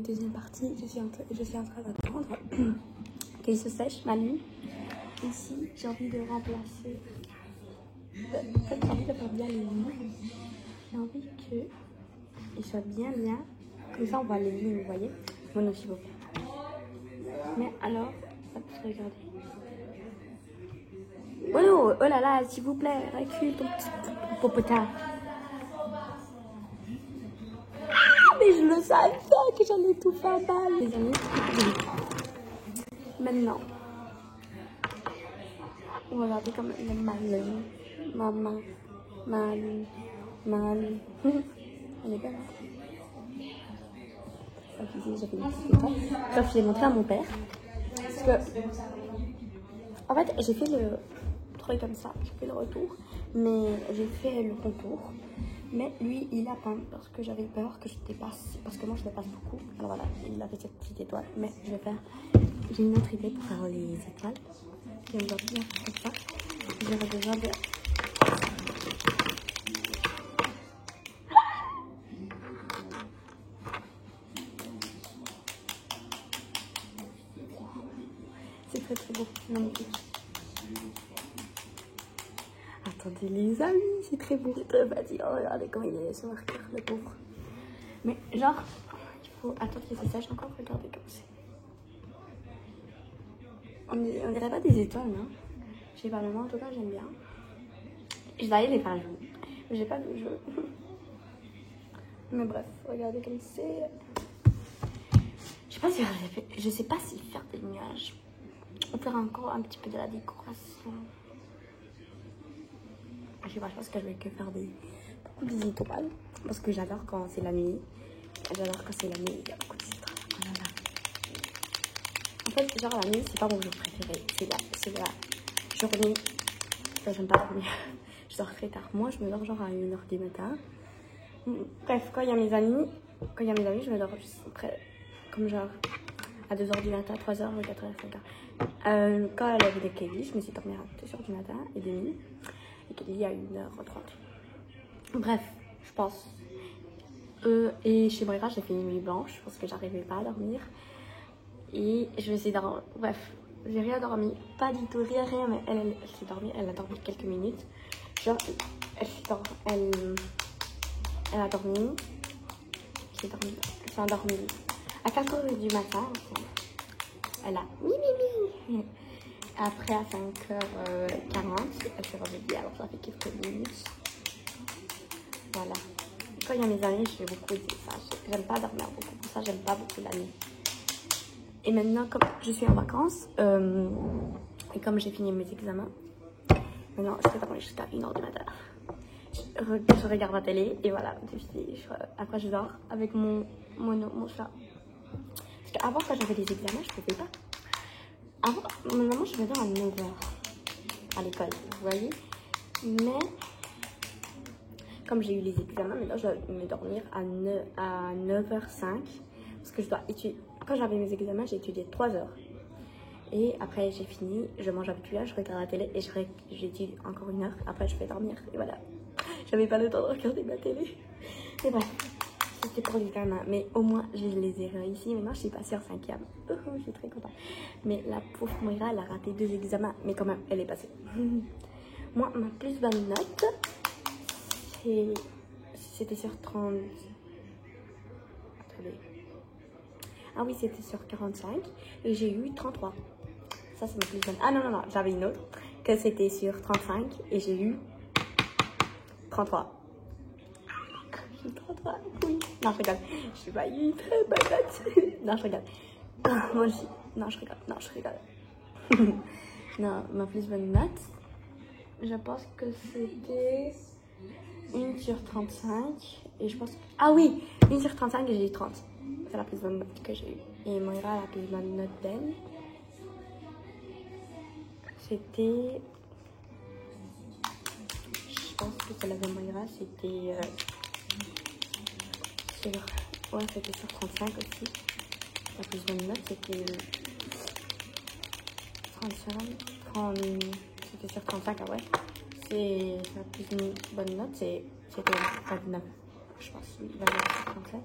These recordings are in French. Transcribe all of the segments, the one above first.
Deuxième partie, je suis en train d'attendre qu'il se sèche ma lune. Ici, j'ai envie de remplacer. En fait, j'ai envie de faire bien les lignes. J'ai envie qu'il soit bien. Comme ça, on voit les lignes, vous voyez. Moi aussi, beaucoup. Mais alors, hop, regardez. Oh, oh là là, s'il vous plaît, recule ton petit popotin. Mais je le savais que j'allais tout faire mal, les amis. Maintenant, regardez comme elle est malin. Maman, mal. Elle est belle. Donc ici, j'ai fait une petite étoile. Bref, je l'ai montré à mon père. Parce que, en fait, j'ai fait le truc comme ça. J'ai fait le retour. Mais j'ai fait le contour. Mais lui, il a peint parce que j'avais peur que je dépasse. Parce que moi, je dépasse beaucoup. Alors voilà, il a fait cette petite étoile. Mais je vais faire. J'ai une autre idée pour faire les étoiles. Je vais bien faire comme ça. J'aurais besoin de. C'est très très beau, magnifique. Attendez les amis, c'est très beau, c'est très fatigant. Regardez comment il est ce marqueur, le pauvre. Mais genre, il faut attendre qu'il se sèche encore, regardez comme c'est. On dirait pas des étoiles, non? Je sais pas, mais moi en tout cas j'aime bien. Je vais aller les faire jouer. Mais j'ai pas de jeu. Mais bref, regardez comme c'est. Je sais pas si faire des nuages. On fera encore un petit peu de la décoration. Je sais pas, je pense que je vais que faire beaucoup des étoiles. Parce que j'adore quand c'est la nuit. J'adore quand c'est la nuit, il y a beaucoup d'étoiles. Oh là là. En fait, genre la nuit, c'est pas mon jour préféré. C'est la journée. Enfin, j'aime pas dormir. Je dors très tard. Moi, je me dors genre à 1h du matin. Bref, quand il y a mes amis, je me dors juste après, comme genre à 2h du matin, 3h, 4h, 5h. Quand elle avait des Kelly, je me suis dormie à 2h du matin et demi. Et Kelly à 1h30. Bref, je pense. Et chez Moira, j'ai fait une nuit blanche parce que j'arrivais pas à dormir. Et je vais essayer de. Bref, j'ai rien dormi. Pas du tout, rien, mais elle s'est dormie. Elle a dormi quelques minutes. Genre, elle a dormi. Elle s'est endormie à 4h du matin. Elle a mi. Après, à 5h40, elle s'est réveillée. Alors, ça fait quelques minutes. Voilà. Quand il y a mes amis, je fais beaucoup de ça. J'aime pas dormir beaucoup. Pour ça, j'aime pas beaucoup la nuit. Et maintenant, comme je suis en vacances, et comme j'ai fini mes examens, maintenant, je peux dormir jusqu'à 1h du matin. Je regarde la télé et voilà. Après, je dors avec mon chat. Parce qu'avant, quand j'avais des examens, je pouvais pas. Avant, normalement, je me dors à 9h à l'école, vous voyez. Mais, comme j'ai eu les examens, maintenant, je dois me dormir à 9h05. Parce que je dois étudier. Quand j'avais mes examens, j'ai étudié 3h. Et après, j'ai fini, je mange avec lui, je regarde la télé et j'étudie encore 1 heure. Après, je vais dormir. Et voilà. J'avais pas le temps de regarder ma télé. Et bref, c'était pour l'examen. Mais au moins, je les ai réussi. Maintenant, je suis passée en 5e. Je suis très contente. Mais la pauvre Moira, elle a raté 2 examens. Mais quand même, elle est passée. Moi, ma plus bonne note, c'était sur 30. Attendez. Ah oui, c'était sur 45 et j'ai eu 33. Ça, c'est ma plus bonne. Ah non, j'avais une autre que c'était sur 35 et j'ai eu 33. 33, oui. Non, je rigole. Je suis pas eu une très bonne note. Non, je rigole. Moi aussi. Non, je rigole. Non, ma plus bonne note, je pense que c'était 1 sur 35 et je pense. Ah oui, 1 sur 35 et j'ai eu 30. C'est la plus bonne note que j'ai eue. Et Moira, la plus bonne note d'elle, c'était. Je pense que celle de Moira, c'était. Ouais, c'était sur 35 aussi. La plus bonne note, c'était. 35. C'était sur 35, ah ouais. C'est la plus bonne note, c'était 29. Je pense, oui, 29 sur 35.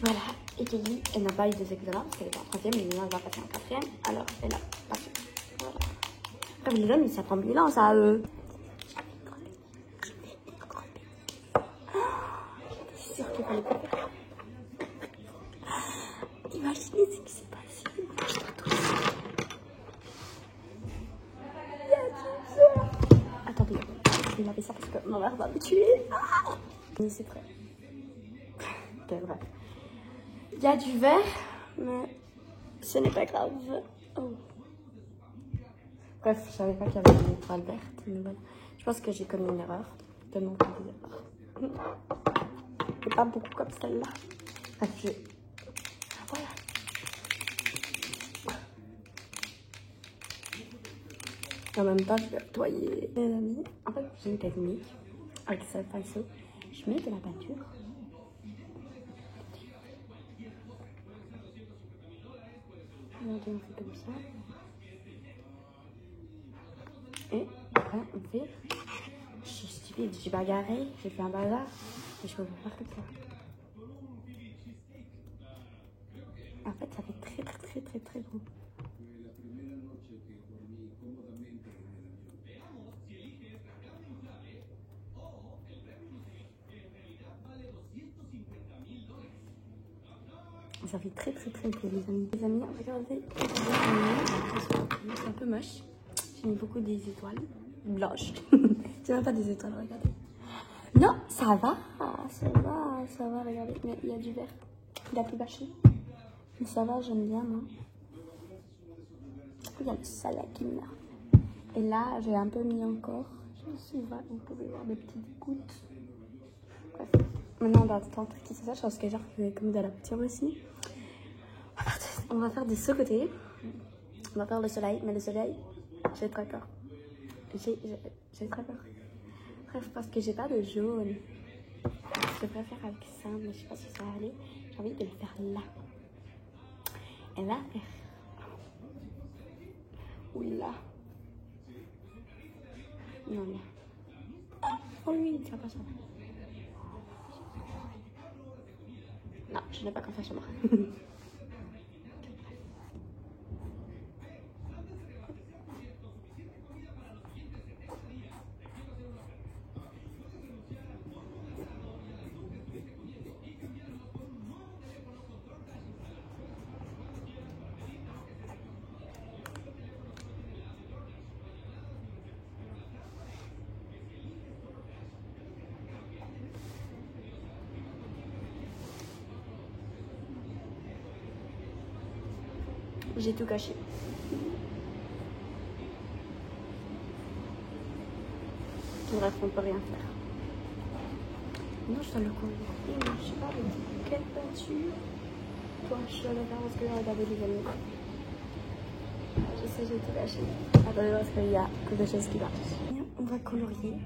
Voilà, et Kelly, elle n'a pas eu des examens parce qu'elle était en troisième, mais maintenant elle va passer en quatrième, alors elle a passé. Voilà. Comme les amis, ça prend 1000 ans, ça. C'est sûr qu'il fallait pas faire. Imaginez ce qui s'est passé. Je dois tousser. Il y a du verre. Attendez, je vais laver ça parce que ma mère va me tuer. Ah, c'est prêt. Ok, bref. Il y a du verre, mais ce n'est pas grave. Oh. Bref, je savais pas qu'il y avait une étoile verte, mais voilà. Je pense que j'ai commis une erreur. Tellement que des erreurs. Et pas beaucoup comme celle-là. Bref, je... Voilà. En même temps, je vais nettoyer mes amis. En fait, j'ai une technique avec ce pinceau. Je mets de la peinture. Regardez, on fait comme ça. Et après, on fait... Je suis stupide, j'ai bagarré, j'ai fait un bazar. Et je peux pas faire comme ça. En fait, ça fait très gros. Ça fait très gros, les amis. Les amis, regardez. C'est un peu moche. J'ai mis beaucoup des étoiles blanches. C'est même pas des étoiles, regardez. Non, ça va, regardez. Mais il y a du vert. Il a plus bâché. Mais ça va, j'aime bien, moi. Il y a le salade qui me l'a. Et là, j'ai un peu mis encore. Je suis là, vous pouvez voir des petites gouttes. Bref. Maintenant, on va attendre qu'il se sèche parce que genre, je vais comme de la peinture aussi. On va faire de ce côté. On va faire le soleil, mais le soleil, j'ai très peur. J'ai très peur. Bref, parce que j'ai pas de jaune. Je préfère avec ça, mais je sais pas si ça va aller. J'ai envie de le faire là. Et là, faire. Oula. Non, là. Oh oui, ça va pas, ça va. Non, je n'ai pas confiance sur moi. J'ai tout caché. Bref, on peut rien faire. Non, je dois le conduire. Je sais pas avec quelle peinture. Toi, je dois le faire parce que regardez les amis. Je sais, j'ai tout caché. Attendez, parce qu'il y a que des choses qui marchent. On va colorier.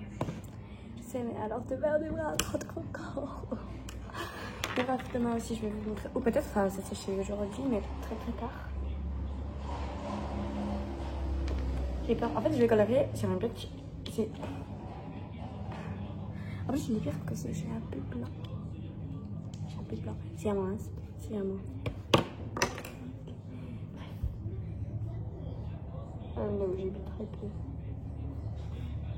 Je sais, mais alors demain, on est trop encore. Bref, demain aussi, je vais vous montrer. Ou peut-être ça va sécher aujourd'hui, mais très tard. J'ai peur. En fait, je vais colorier sur un bloc. En plus, je vais dire que j'ai un peu blanc. J'ai un peu blanc. C'est à moi, hein. C'est à moi. Non, j'ai mis très peu.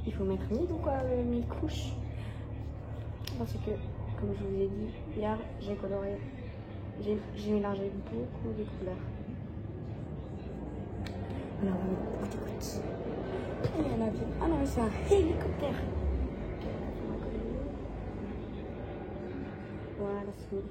Il faut mettre 1000 ou quoi, 1000 couches. Parce que, comme je vous ai dit, hier, j'ai coloré. J'ai mélangé beaucoup de couleurs. Alors, on va mettre beaucoup de gouttes. Et il y en a bien. Ah non, c'est un hélicoptère. Voilà, c'est bon.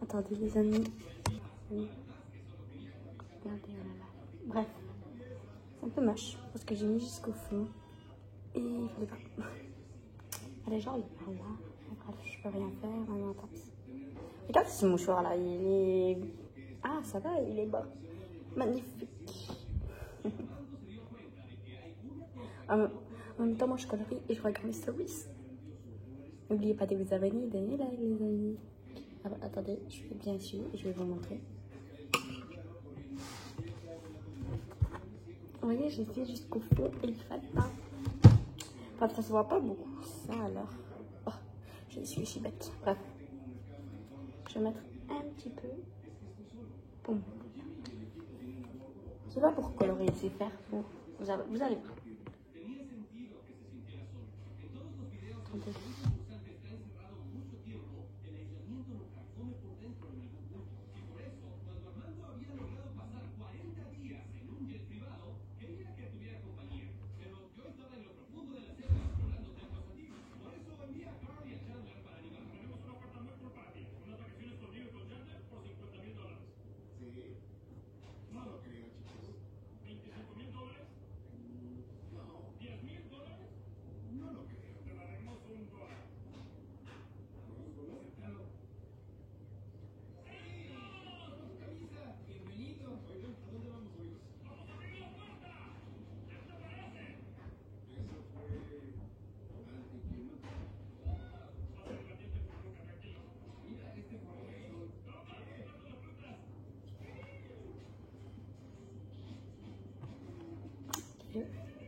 Attendez les amis. Regardez, oh là là. Bref, c'est un peu moche parce que j'ai mis jusqu'au fond et il fallait pas. Allez, genre il est par là. Bref, je peux rien faire. Non, tant pis. Regarde ce mouchoir là, il est. Ah, ça va, il est bas. Magnifique. En même temps, moi je colorie et je regarde mes stories. N'oubliez pas de vous abonner, donnez like les amis. Alors, attendez, je vais bien suivre et je vais vous montrer. Vous voyez, j'ai fait jusqu'au fond et il fallait pas. Enfin, ça se voit pas beaucoup, ça alors. Oh, je suis si bête. Bref. Je vais mettre un petit peu. Boum. C'est pas pour colorer, c'est faire pour. Vous allez voir. Attendez.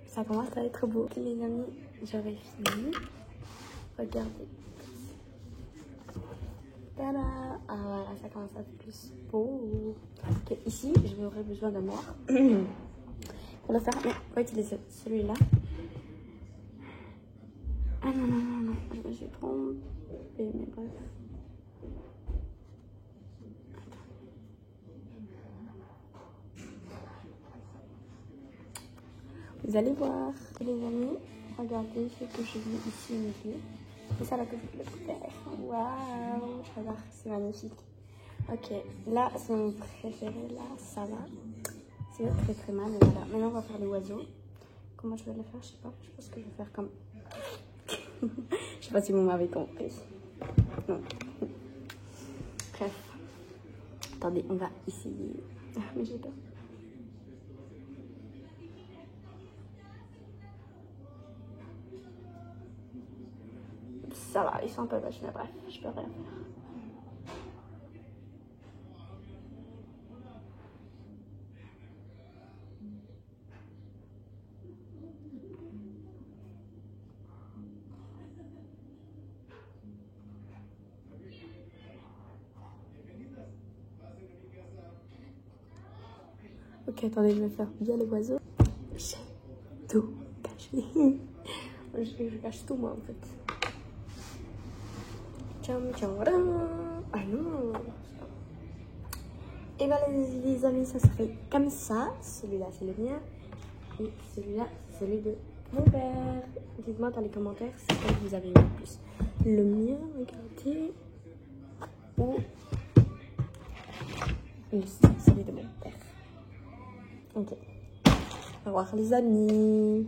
Ça commence à être beau. Ok les amis, j'aurais fini. Regardez. Tada! Ah voilà, ça commence à être plus beau. Ok, ici, j'aurais besoin d'un noir. Pour le faire, mais on va utiliser celui-là. Ah non, non, non, non, je me suis trompée, mais bref. Vous allez voir, les amis, regardez ce que je vis ici au milieu. C'est ça là que je voulais faire. Waouh, j'adore, c'est magnifique. Ok, là c'est mon préféré, là ça va. C'est très très mal, mais voilà. Maintenant on va faire les oiseaux. Comment je vais le faire, je sais pas. Je pense que je vais faire comme. Je sais pas si vous m'avez compris. Non. Bref. Attendez, on va essayer. Mais j'ai peur. Ça va, ils sont un peu vaches, mais bref, je peux rien faire. Ok, attendez, je vais faire bien les oiseaux. J'ai tout caché. Je cache tout, moi, en fait. Tcham, tcham, ah non. Et voilà, les amis, ça se fait comme ça. Celui-là, c'est le mien. Et celui-là, c'est celui de mon père. Dites-moi dans les commentaires c'est quel vous avez eu le plus. Le mien, regardez. Ou celui de mon père. Ok. Au revoir, les amis.